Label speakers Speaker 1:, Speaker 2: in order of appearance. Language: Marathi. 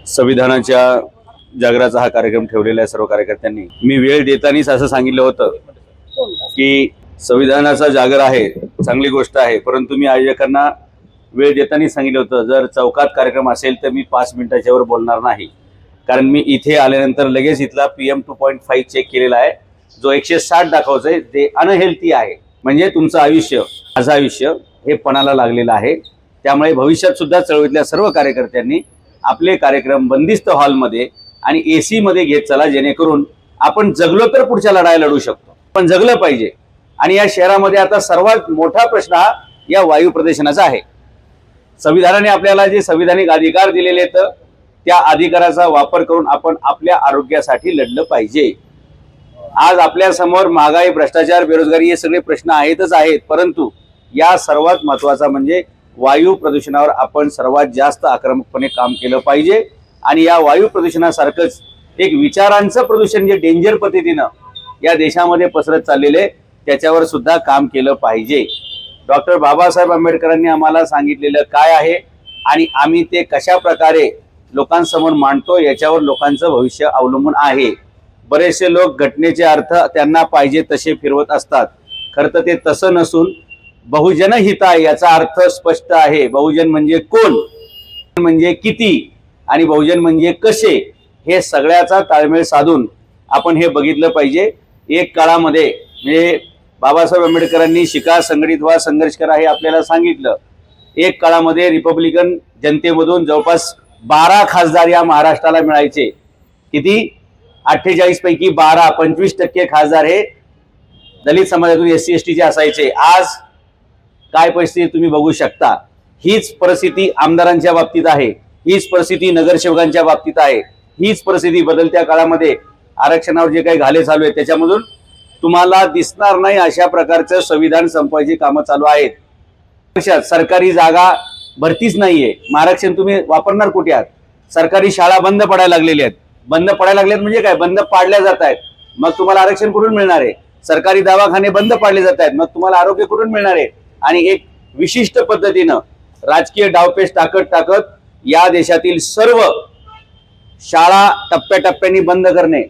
Speaker 1: संविधानाच्या जागराचा हा कार्यक्रम ठेवलेला आहे सर्व कार्यकर्त्यांनी। मी वेळ देतानाच असं सांगितलं होतं की संविधानाचा जागर आहे, चांगली गोष्ट आहे, परंतु मी आयोजकांना वेळ देतानाच सांगितलं होतं जर चौकात कार्यक्रम असेल तर मी 5 मिनिटाच्या वर बोलणार नाही, कारण मी इथे आल्यानंतर लगेच इथला PM 2.5 चेक केलेला आहे, जो 160 दाखवतोय, ते अनहेल्थी आहे। म्हणजे तुमचं आयुष्य, माझं आयुष्य हे पणाला लागलेलं आहे। त्यामुळे भविष्यात सुद्धा चळवळीतल्या सर्व कार्यकर्त्यांनी आपले कार्यक्रम बंदिस्त हॉलमध्ये आणि AC मध्ये घेत चला, जेणेकरून आपण जगलो तर पुढच्या लढाई लढू शकतो, पण जगलं पाहिजे। आणि या शहरामध्ये आता सर्वात मोठा प्रश्न हा या वायू प्रदूषणाचा आहे। संविधानाने आपल्याला जे संविधानिक अधिकार दिलेले आहेत त्या अधिकाराचा वापर करून आपण आपल्या आरोग्यासाठी लढलं पाहिजे। आज आपल्या समोर महागाई, भ्रष्टाचार, बेरोजगारी हे सगळे प्रश्न आहेतच आहेत, परंतु या सर्वात महत्त्वाचा म्हणजे वायू प्रदूषणावर आपण सर्वात जास्त आक्रमकपणे काम केलं पाहिजे। आणि या वायू प्रदूषणासारखंच एक विचारांचं प्रदूषण जे डेंजर पद्धतीनं या देशामध्ये पसरत चाललेले, त्याच्यावर सुद्धा काम केलं पाहिजे। डॉक्टर बाबासाहेब आंबेडकरांनी आम्हाला सांगितलेलं काय आहे आणि आम्ही ते कशा प्रकारे लोकांसमोर मांडतो याच्यावर लोकांचं भविष्य अवलंबून आहे। बरेचसे लोक घटनेचे अर्थ त्यांना पाहिजे तसे फिरवत असतात, खरं तर ते तसं नसून बहुजन हिताय याचा अर्थ स्पष्ट आहे। बहुजन म्हणजे कोण, म्हणजे किती आणि बहुजन म्हणजे कसे, हे सगळ्याचा ताळमेळ साधून आपण हे बघितलं पाहिजे। एक काळामध्ये म्हणजे बाबासाहेब आंबेडकरांनी शिका, संघटित व्हा, संघर्ष करा हे आपल्याला सांगितलं। एक काळामध्ये रिपब्लिकन जनतेमधून जवळपास 12 खासदार या महाराष्ट्राला मिळायचे। किती? 48 पैकी 12, 25% खासदार हे दलित समाजातून SC ST चे असायचे। आज काय परिस्थिती तुम्ही बघू शकता। हीच परिस्थिती आमदारांच्या बाबतीत आहे, हीच परिस्थिती नगरसेवकांच्या बाबतीत आहे, हीच परिस्थिती बदलत्या काळामध्ये आरक्षणावर जे काही घाले चालू आहेत त्याच्यामधून तुम्हाला दिसणार नाही अशा प्रकारचं संविधान संपवायची कामं चालू आहेत। सरकारी जागा भरतीच नाहीये, आरक्षण तुम्ही वापरणार कुठे आहात? सरकारी शाळा बंद पडायला लागलेल्या आहेत। बंद पडायला लागलेत म्हणजे काय? बंद पाडल्या जात आहेत, मग तुम्हाला आरक्षण कुठून मिळणार आहे? सरकारी दवाखाने बंद पाडले जात आहेत, मग तुम्हाला आरोग्य कुठून मिळणार आहे? आणि एक विशिष्ट पद्धतीनं राजकीय डावपेच टाकत या देशातील सर्व शाळा टप्प्याटप्प्याने बंद करणे